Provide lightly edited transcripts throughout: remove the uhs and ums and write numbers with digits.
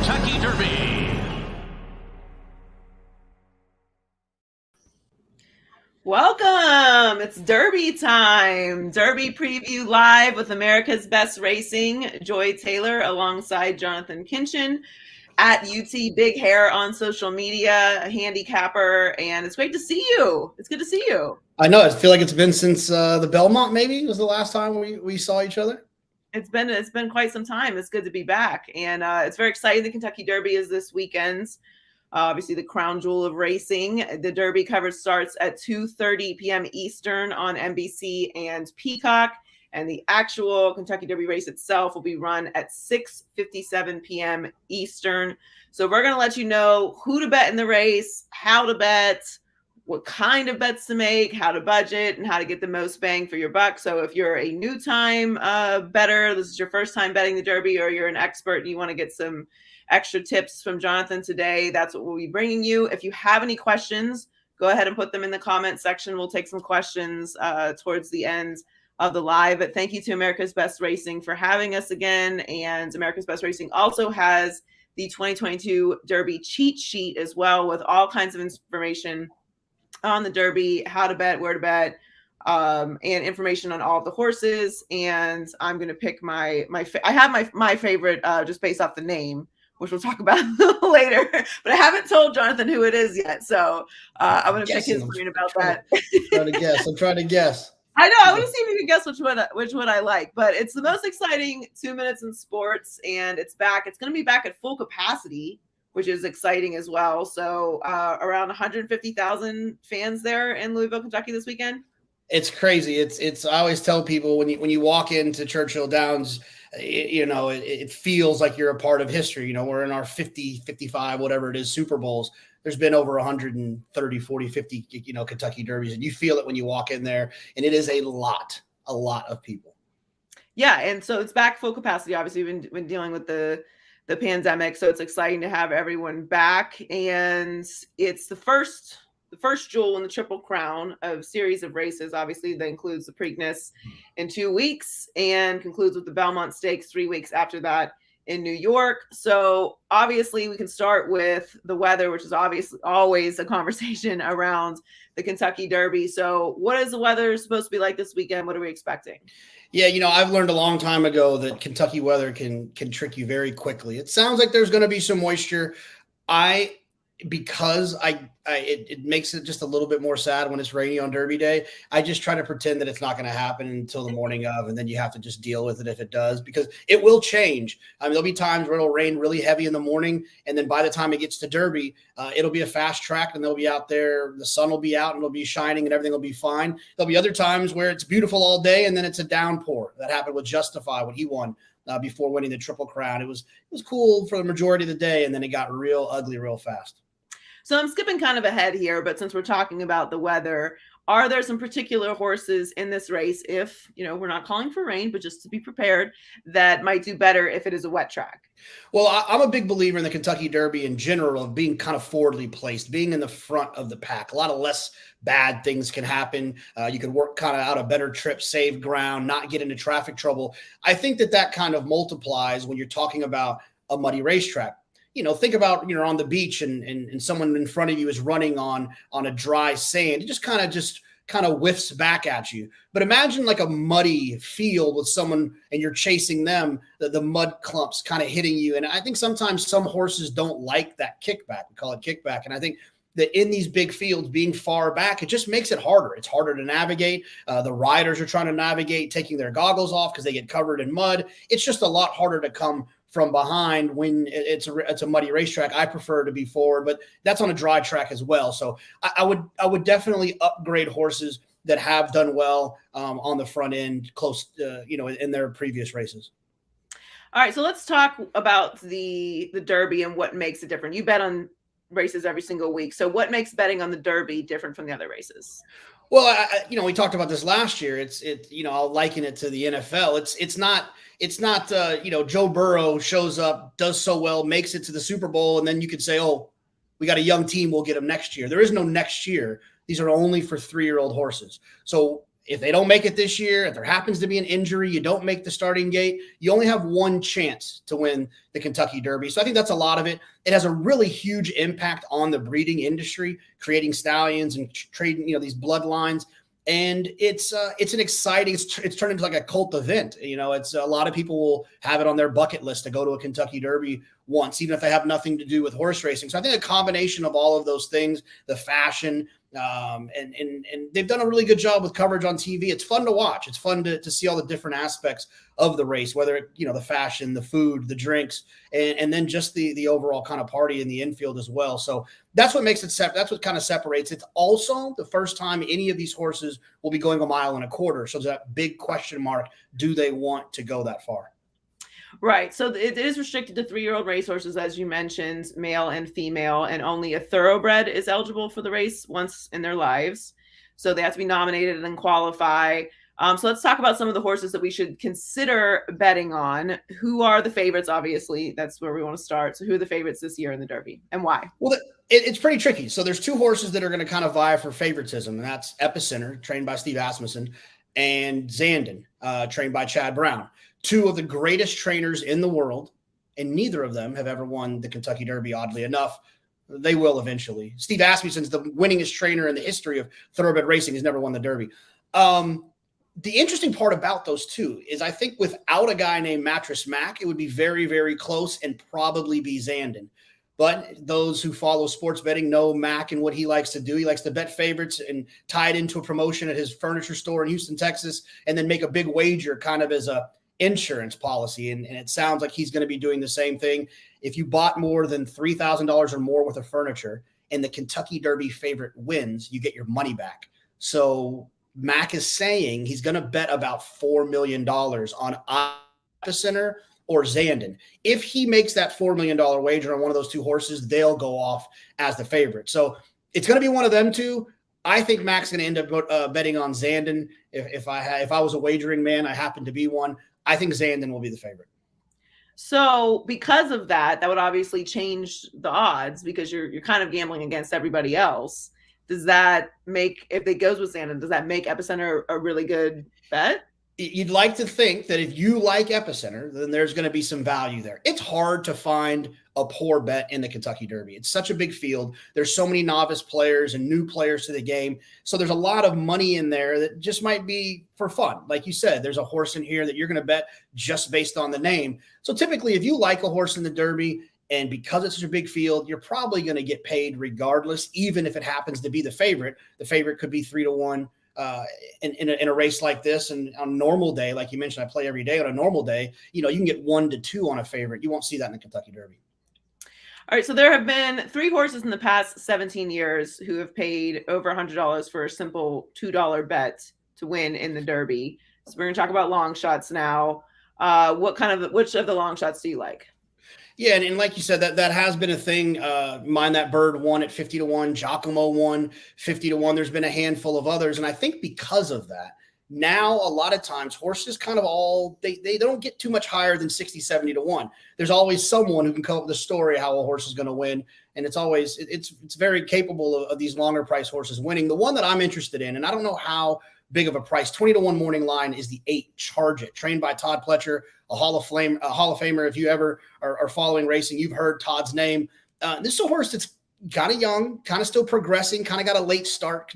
Kentucky Derby. Welcome. It's Derby time. Derby preview live with America's Best Racing, Joy Taylor alongside Jonathon Kinchen at UT Big Hair on social media, a handicapper, and it's great to see you. It's good to see you. I know. I feel like it's been since the Belmont maybe was the last time we saw each other. It's been quite some time. It's good to be back, and it's very exciting. The Kentucky Derby is this weekend. Obviously, the crown jewel of racing. The Derby coverage starts at 2:30 p.m. Eastern on NBC and Peacock, and the actual Kentucky Derby race itself will be run at 6:57 p.m. Eastern. So we're going to let you know who to bet in the race, how to bet, what kind of bets to make, how to budget, and how to get the most bang for your buck. So if you're a new time bettor, this is your first time betting the Derby, or you're an expert and you want to get some extra tips from Jonathon today, that's what we'll be bringing you. If you have any questions, go ahead and put them in the comment section. We'll take some questions towards the end of the live. But thank you to America's Best Racing for having us again. And America's Best Racing also has the 2022 Derby cheat sheet as well, with all kinds of information on the Derby, how to bet, where to bet, and information on all of the horses. And I'm going to pick I have my favorite just based off the name, which we'll talk about later, but I haven't told Jonathon who it is yet. So I'm going to pick his brain about that. I'm trying to guess. I know. I want to see if you can guess which one I like, but it's the most exciting 2 minutes in sports, and it's back. It's going to be back at full capacity, which is exciting as well. So around 150,000 fans there in Louisville, Kentucky this weekend. It's crazy. It's I always tell people when you walk into Churchill Downs, it feels like you're a part of history. We're in our 50, 55, whatever it is, Super Bowls. There's been over 130, 40, 50, Kentucky Derbies, and you feel it when you walk in there, and it is a lot of people. Yeah, and so it's back full capacity. Obviously, we've been dealing with the pandemic, so it's exciting to have everyone back, and it's the first jewel in the Triple Crown of series of races. Obviously, that includes the Preakness in 2 weeks and concludes with the Belmont Stakes 3 weeks after that in New York. So obviously, we can start with the weather, which is obviously always a conversation around the Kentucky Derby. So what is the weather supposed to be like this weekend? What are we expecting? Yeah, I've learned a long time ago that Kentucky weather can trick you very quickly. It sounds like there's going to be some moisture. Because it makes it just a little bit more sad when it's rainy on Derby Day. I just try to pretend that it's not going to happen until the morning of, and then you have to just deal with it if it does, because it will change. There'll be times where it'll rain really heavy in the morning, and then by the time it gets to Derby, it'll be a fast track, and they'll be out there. The sun will be out, and it'll be shining, and everything will be fine. There'll be other times where it's beautiful all day, and then it's a downpour. That happened with Justify when he won before winning the Triple Crown. It was cool for the majority of the day, and then it got real ugly real fast. So I'm skipping kind of ahead here, but since we're talking about the weather, are there some particular horses in this race, if, we're not calling for rain, but just to be prepared, that might do better if it is a wet track? Well, I'm a big believer in the Kentucky Derby in general, of being kind of forwardly placed, being in the front of the pack. A lot of less bad things can happen. You can work kind of out a better trip, save ground, not get into traffic trouble. I think that kind of multiplies when you're talking about a muddy racetrack. Think about, on the beach and someone in front of you is running on a dry sand. It just kind of whiffs back at you. But imagine like a muddy field with someone and you're chasing them, the mud clumps kind of hitting you. And I think sometimes some horses don't like that kickback. We call it kickback. And I think that in these big fields, being far back, it just makes it harder. It's harder to navigate. The riders are trying to navigate, taking their goggles off because they get covered in mud. It's just a lot harder to come from behind when it's a muddy racetrack. I prefer to be forward, but that's on a dry track as well. So I would definitely upgrade horses that have done well on the front end, close, in their previous races. All right, so let's talk about the Derby and what makes it different. You bet on races every single week. So what makes betting on the Derby different from the other races? Well, we talked about this last year. I'll liken it to the NFL. It's not Joe Burrow shows up, does so well, makes it to the Super Bowl, and then you could say, oh, we got a young team, we'll get them next year. There is no next year. These are only for 3-year-old horses. So If they don't make it this year, if there happens to be an injury, you don't make the starting gate, you only have one chance to win the Kentucky Derby. So I think that's a lot of it. It has a really huge impact on the breeding industry, creating stallions and trading, these bloodlines. And it's an exciting, it's turned into like a cult event. It's a lot of people will have it on their bucket list to go to a Kentucky Derby once, even if they have nothing to do with horse racing. So I think a combination of all of those things, the fashion, and they've done a really good job with coverage on TV. It's fun to watch. It's fun to see all the different aspects of the race, whether the fashion, the food, the drinks, and then just the overall kind of party in the infield as well. So that's what makes it that's what kind of separates. It's also the first time any of these horses will be going 1.25 miles. So there's that big question mark. Do they want to go that far? Right. So it is restricted to 3-year-old racehorses, as you mentioned, male and female, and only a thoroughbred is eligible for the race once in their lives. So they have to be nominated and qualify. So let's talk about some of the horses that we should consider betting on. Who are the favorites? Obviously, that's where we want to start. So who are the favorites this year in the Derby and why? Well, it's pretty tricky. So there's 2 horses that are going to kind of vie for favoritism, and that's Epicenter, trained by Steve Asmussen, and Zandon, trained by Chad Brown. 2 of the greatest trainers in the world, and neither of them have ever won the Kentucky Derby, oddly enough. They will eventually. Steve Asmussen's the winningest trainer in the history of thoroughbred racing. He's never won the Derby. The interesting part about those 2 is I think without a guy named Mattress Mac, it would be very, very close and probably be Zandon. But those who follow sports betting know Mac and what he likes to do. He likes to bet favorites and tie it into a promotion at his furniture store in Houston, Texas, and then make a big wager kind of as a insurance policy. And it sounds like he's going to be doing the same thing. If you bought more than $3,000 or more worth of furniture and the Kentucky Derby favorite wins, you get your money back. So Mac is saying he's going to bet about $4 million on Epicenter or Zandon. If he makes that $4 million wager on one of those 2 horses, they'll go off as the favorite. So it's going to be one of them 2. I think Mac's going to end up betting on Zandon. If I was a wagering man, I happen to be one. I think Zandon will be the favorite. So because of that, that would obviously change the odds because you're kind of gambling against everybody else. Does that make, if it goes with Zandon, does that make Epicenter a really good bet? You'd like to think that if you like Epicenter, then there's going to be some value there. It's hard to find a poor bet in the Kentucky Derby. It's such a big field. There's so many novice players and new players to the game. So there's a lot of money in there that just might be for fun. Like you said, there's a horse in here that you're going to bet just based on the name. So typically, if you like a horse in the Derby, and because it's such a big field, you're probably going to get paid regardless, even if it happens to be the favorite. The favorite could be 3-1. In a race like this, and on a normal day, like you mentioned, I play every day. On a normal day, you can get 1-2 on a favorite. You won't see that in the Kentucky Derby. All right, so there have been 3 horses in the past 17 years who have paid over $100 for a simple $2 bet to win in the Derby. So we're going to talk about Longshots now. Which of the Longshots do you like? Yeah, and like you said, that has been a thing. Mind That Bird won at 50-1. Giacomo won 50-1. There's been a handful of others. And I think because of that, now a lot of times horses kind of they don't get too much higher than 60-70-1. There's always someone who can come up with a story how a horse is going to win. And it's very capable of these longer price horses winning. The one that I'm interested in, and I don't know how big of a price, 20-1 morning line, is the 8 Charge It, trained by Todd Pletcher, a Hall of Famer. If you ever are following racing, you've heard Todd's name. This is a horse that's kind of young, kind of still progressing, kind of got a late start,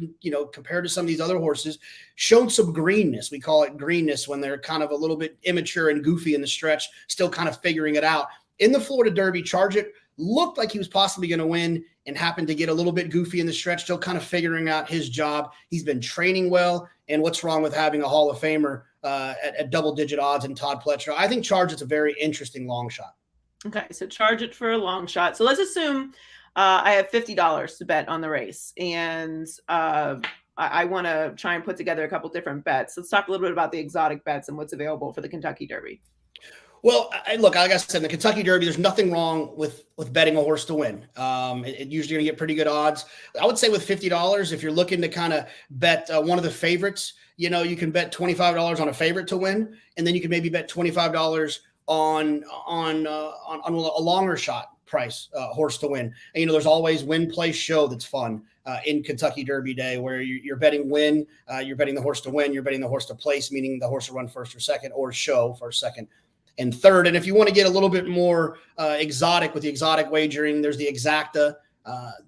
compared to some of these other horses. Shown some greenness. We call it greenness when they're kind of a little bit immature and goofy in the stretch, still kind of figuring it out. In the Florida Derby, Charge It looked like he was possibly going to win and happened to get a little bit goofy in the stretch, still kind of figuring out his job. He's been training well. And what's wrong with having a Hall of Famer at double-digit odds in Todd Pletcher? I think Charge It's a very interesting long shot. Okay, so Charge It for a long shot. So let's assume I have $50 to bet on the race, and I want to try and put together a couple different bets. Let's talk a little bit about the exotic bets and what's available for the Kentucky Derby. Well, look, like I said, in the Kentucky Derby, there's nothing wrong with betting a horse to win. It usually going to get pretty good odds. I would say with $50, if you're looking to kind of bet one of the favorites, you can bet $25 on a favorite to win, and then you can maybe bet $25 on a longer shot price horse to win. And, there's always win, play, show that's fun in Kentucky Derby Day, where you're betting win, you're betting the horse to win, you're betting the horse to place, meaning the horse will run first or second, or show first, second, and third. And if you want to get a little bit more exotic with the exotic wagering, there's the exacta,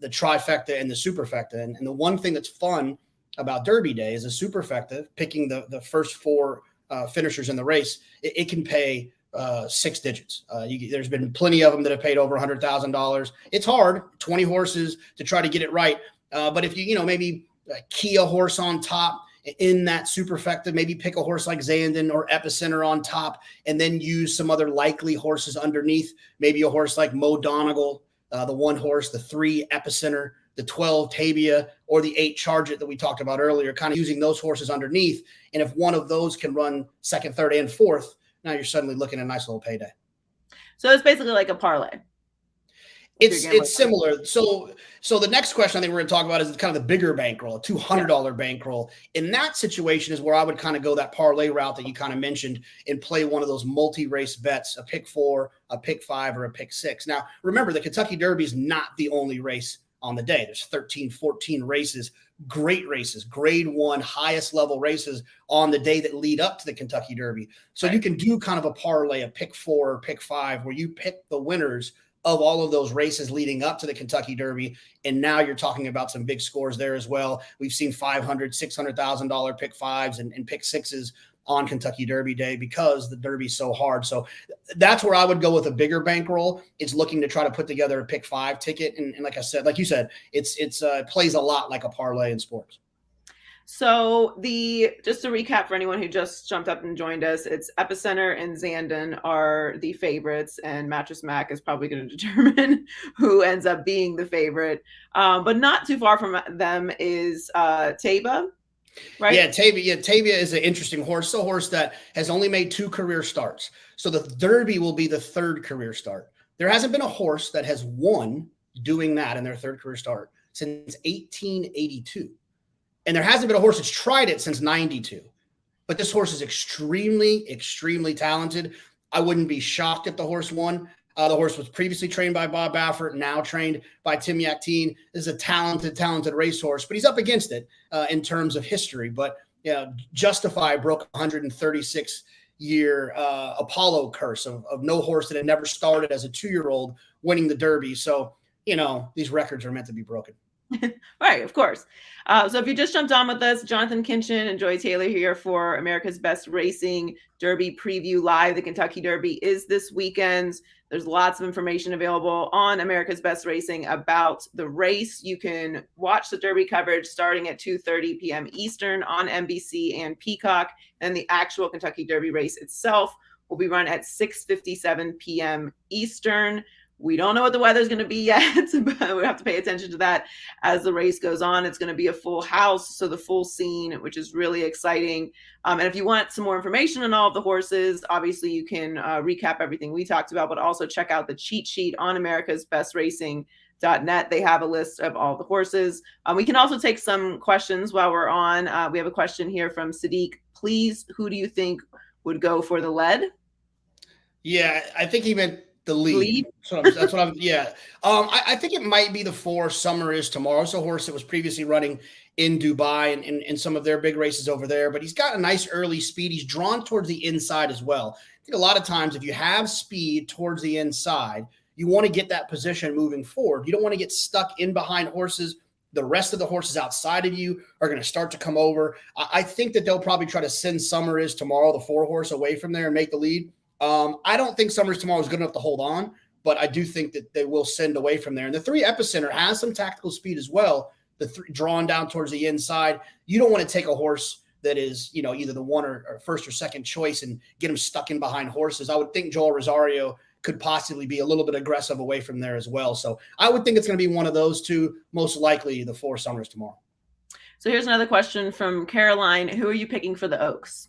the trifecta, and the superfecta. And the one thing that's fun about Derby Day is a superfecta, picking the first four finishers in the race. It can pay 6 digits. There's been plenty of them that have paid over $100,000. It's hard, 20 horses to try to get it right. But if you maybe key a horse on top in that superfecta, maybe pick a horse like Zandon or Epicenter on top, and then use some other likely horses underneath, maybe a horse like Mo Donegal, the 1 horse, the 3 Epicenter, the 12 Tabia, or the 8 Charge It that we talked about earlier, kind of using those horses underneath. And if one of those can run second, third, and fourth, now you're suddenly looking at a nice little payday. So it's basically like a parlay. It's similar. So the next question I think we're going to talk about is kind of the bigger bankroll, a $200 bankroll. In that situation is where I would kind of go that parlay route that you kind of mentioned and play one of those multi-race bets, a pick 4, a pick 5, or a pick 6. Now, remember, the Kentucky Derby is not the only race on the day. There's 13, 14 races, great races, grade 1, highest level races on the day that lead up to the Kentucky Derby. So you can do kind of a parlay, a pick 4 or pick 5, where you pick the winners of all of those races leading up to the Kentucky Derby. And now you're talking about some big scores there as well. We've seen $500,000, $600,000 pick 5s and pick 6s on Kentucky Derby Day because the Derby's so hard. So that's where I would go with a bigger bankroll. It's looking to try to put together a pick 5 ticket. And like I said, like you said, it plays a lot like a parlay in sports. So just to recap for anyone who just jumped up and joined us, it's Epicenter and Zandon are the favorites, and Mattress Mac is probably going to determine who ends up being the favorite. But not too far from them is Taba, right? Yeah, Tavia is an interesting horse. It's a horse that has only made 2 career starts. So the Derby will be the 3rd career start. There hasn't been a horse that has won doing that in their 3rd career start since 1882. And there hasn't been a horse that's tried it since 92. But this horse is extremely, extremely talented. I wouldn't be shocked if the horse won. The horse was previously trained by Bob Baffert, now trained by Tim Yakteen. This is a talented racehorse, but he's up against it in terms of history. But Justify broke 136-year Apollo curse of no horse that had never started as a 2-year-old winning the Derby. So, these records are meant to be broken. Right, of course. So if you just jumped on with us, Jonathon Kinchen and Joy Taylor here for America's Best Racing Derby Preview Live. The Kentucky Derby is this weekend. There's lots of information available on America's Best Racing about the race. You can watch the Derby coverage starting at 2:30 p.m. Eastern on NBC and Peacock. And the actual Kentucky Derby race itself will be run at 6:57 p.m. Eastern. We don't know what the weather's going to be yet, but we have to pay attention to that as the race goes on. It's going to be a full house, so the full scene, which is really exciting. And if you want some more information on all of the horses, obviously you can recap everything we talked about, but also check out the cheat sheet on americasbestracing.net. They have a list of all the horses. We can also take some questions while we're on. We have a question here from Sadiq. Please, who do you think would go for the lead? Yeah, I think he meant the lead. That's what I'm. Yeah. I think it might be the 4 Summer Is Tomorrow. It's a horse that was previously running in Dubai and in some of their big races over there, but he's got a nice early speed. He's drawn towards the inside as well. I think a lot of times if you have speed towards the inside, you want to get that position moving forward. You don't want to get stuck in behind horses. The rest of the horses outside of you are going to start to come over. I think that they'll probably try to send Summer Is Tomorrow, the 4 horse, away from there and make the lead. I don't think Summer Is Tomorrow is good enough to hold on, but I do think that they will send away from there. And the 3 Epicenter has some tactical speed as well. The 3 drawn down towards the inside. You don't want to take a horse that is, either the 1 or first or second choice and get him stuck in behind horses. I would think Joel Rosario could possibly be a little bit aggressive away from there as well. So I would think it's going to be one of those 2, most likely the 4 Summer Is Tomorrow. So here's another question from Caroline. Who are you picking for the Oaks?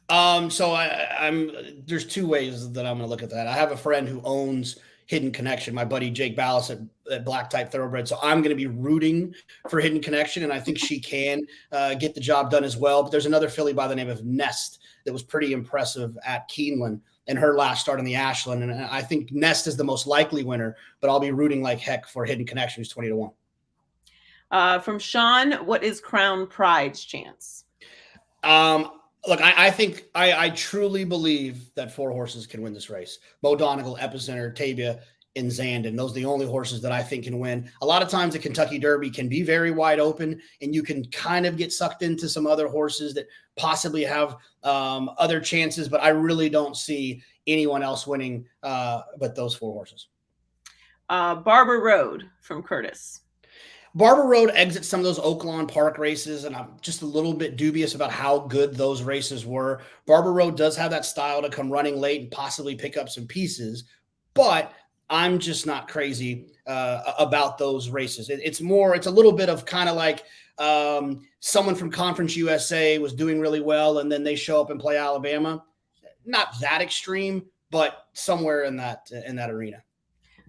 So there's 2 ways that I'm going to look at that. I have a friend who owns Hidden Connection, my buddy Jake Ballas at Black Type Thoroughbred. So I'm going to be rooting for Hidden Connection, and I think she can get the job done as well. But there's another filly by the name of Nest that was pretty impressive at Keeneland in her last start in the Ashland. And I think Nest is the most likely winner, but I'll be rooting like heck for Hidden Connection, who's 20-1. From Sean, what is Crown Pride's chance? Look, I think I truly believe that 4 horses can win this race. Bo Donegal, Epicenter, Tabia, and Zandon. Those are the only horses that I think can win. A lot of times the Kentucky Derby can be very wide open, and you can kind of get sucked into some other horses that possibly have other chances, but I really don't see anyone else winning but those 4 horses. Barber Road from Curtis. Barber Road exits some of those Oaklawn Park races, and I'm just a little bit dubious about how good those races were. Barber Road does have that style to come running late and possibly pick up some pieces, but I'm just not crazy about those races. It's a little bit of kind of like someone from Conference USA was doing really well, and then they show up and play Alabama. Not that extreme, but somewhere in that arena.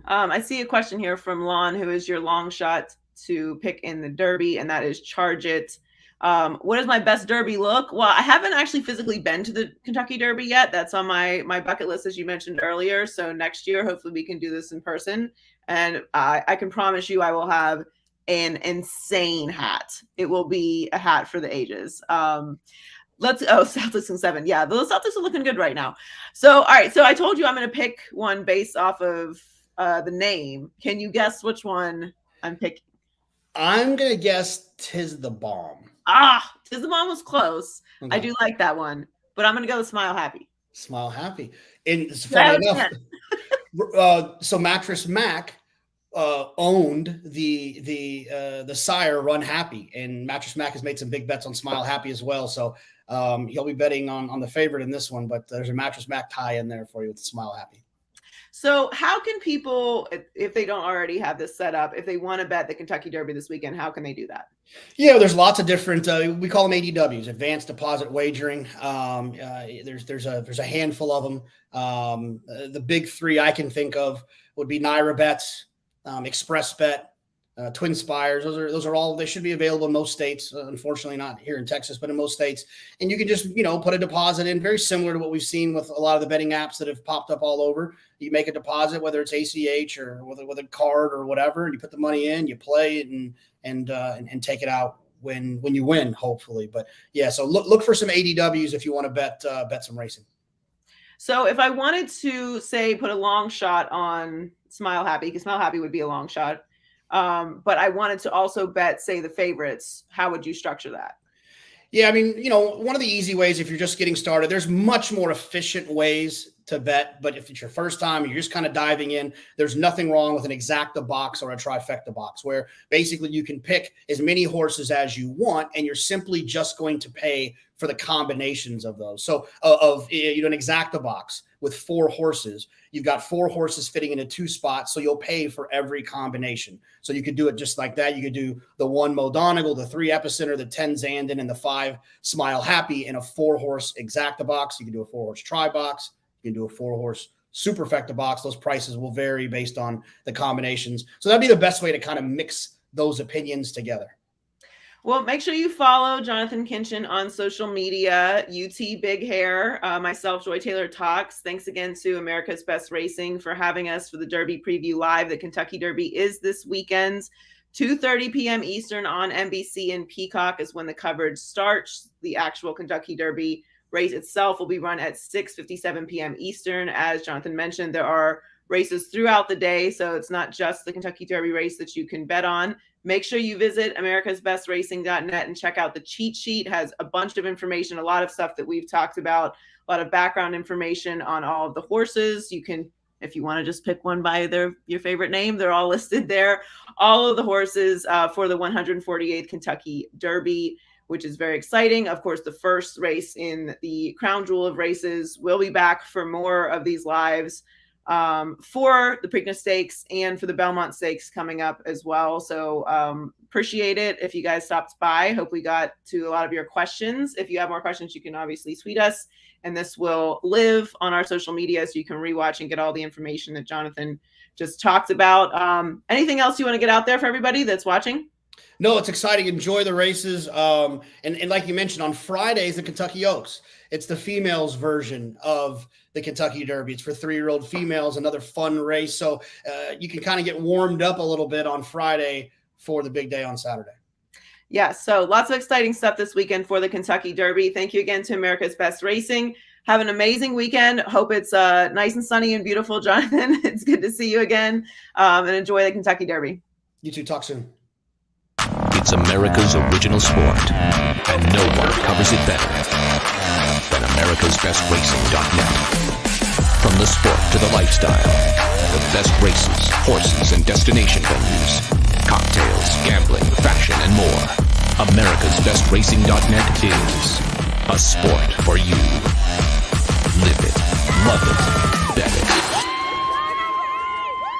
I see a question here from Lon, who is your long shot to pick in the Derby, and that is Charge It. What is my best Derby look? Well, I haven't actually physically been to the Kentucky Derby yet. That's on my bucket list, as you mentioned earlier. So next year, hopefully we can do this in person. And I can promise you I will have an insane hat. It will be a hat for the ages. Celtics in 7. Yeah, those Celtics are looking good right now. So, all right. So I told you I'm going to pick one based off of the name. Can you guess which one I'm picking? I'm going to guess Tis the Bomb. Tis the Bomb was close. Okay. I do like that one, but I'm going to go with Smile Happy. Smile Happy. And it's funny enough. So Mattress Mac owned the sire Run Happy, and Mattress Mac has made some big bets on Smile Happy as well. So he'll be betting on the favorite in this one, but there's a Mattress Mac tie in there for you with Smile Happy. So how can people, if they don't already have this set up, if they want to bet the Kentucky Derby this weekend, how can they do that? Yeah, there's lots of different, we call them ADWs, Advanced Deposit Wagering. There's a handful of them. The big 3 I can think of would be Naira Bets, Express Bet, Twin Spires. Those are all, they should be available in most states. Unfortunately, not here in Texas, but in most states. And you can just, put a deposit in, very similar to what we've seen with a lot of the betting apps that have popped up all over. You make a deposit, whether it's ACH or with a card or whatever, and you put the money in, you play it and take it out when you win, hopefully. But yeah, so look for some ADWs if you want to bet some racing. So if I wanted to say put a long shot on Smile Happy, because Smile Happy would be a long shot, but I wanted to also bet, say, the favorites, how would you structure that? Yeah, I mean, one of the easy ways, if you're just getting started, there's much more efficient ways to bet. But if it's your first time, you're just kind of diving in, there's nothing wrong with an exacta box or a trifecta box, where basically you can pick as many horses as you want, and you're simply just going to pay for the combinations of those. So you do an exacta box with 4 horses. You've got 4 horses fitting into 2 spots, so you'll pay for every combination. So you could do it just like that. You could do the 1 Mo Donegal, the 3 Epicenter, the 10 Zandon, and the 5 Smile Happy in a 4-horse exacta box. You can do a 4-horse tri box. You can do a 4-horse superfecta box. Those prices will vary based on the combinations. So that'd be the best way to kind of mix those opinions together. Well, make sure you follow Jonathon Kinchen on social media, UT Big Hair, myself, Joy Taylor Talks. Thanks again to America's Best Racing for having us for the Derby Preview Live. The Kentucky Derby is this weekend, 2:30 p.m. Eastern on NBC and Peacock is when the coverage starts. The actual Kentucky Derby race itself will be run at 6:57 p.m. Eastern. As Jonathon mentioned, there are races throughout the day, so it's not just the Kentucky Derby race that you can bet on. Make sure you visit americasbestracing.net and check out the cheat sheet. It has a bunch of information, a lot of stuff that we've talked about, a lot of background information on all of the horses. You can, if you want to just pick one by your favorite name, they're all listed there. All of the horses for the 148th Kentucky Derby, which is very exciting. Of course, the first race in the crown jewel of races will be back for more of these lives for the Preakness Stakes and for the Belmont Stakes coming up as well. So appreciate it if you guys stopped by. Hope we got to a lot of your questions. If you have more questions, you can obviously tweet us, and this will live on our social media so you can rewatch and get all the information that Jonathon just talked about. Anything else you want to get out there for everybody that's watching? No, it's exciting. Enjoy the races. And like you mentioned, on Fridays, the Kentucky Oaks. It's the females version of the Kentucky Derby. It's for 3-year-old females, another fun race. So you can kind of get warmed up a little bit on Friday for the big day on Saturday. Yeah, so lots of exciting stuff this weekend for the Kentucky Derby. Thank you again to America's Best Racing. Have an amazing weekend. Hope it's nice and sunny and beautiful, Jonathan. It's good to see you again, and enjoy the Kentucky Derby. You too. Talk soon. It's America's original sport, and no one covers it better than America'sBestRacing.net. From the sport to the lifestyle, the best races, horses, and destination venues, cocktails, gambling, fashion, and more. America'sBestRacing.net is a sport for you. Live it, love it, bet it.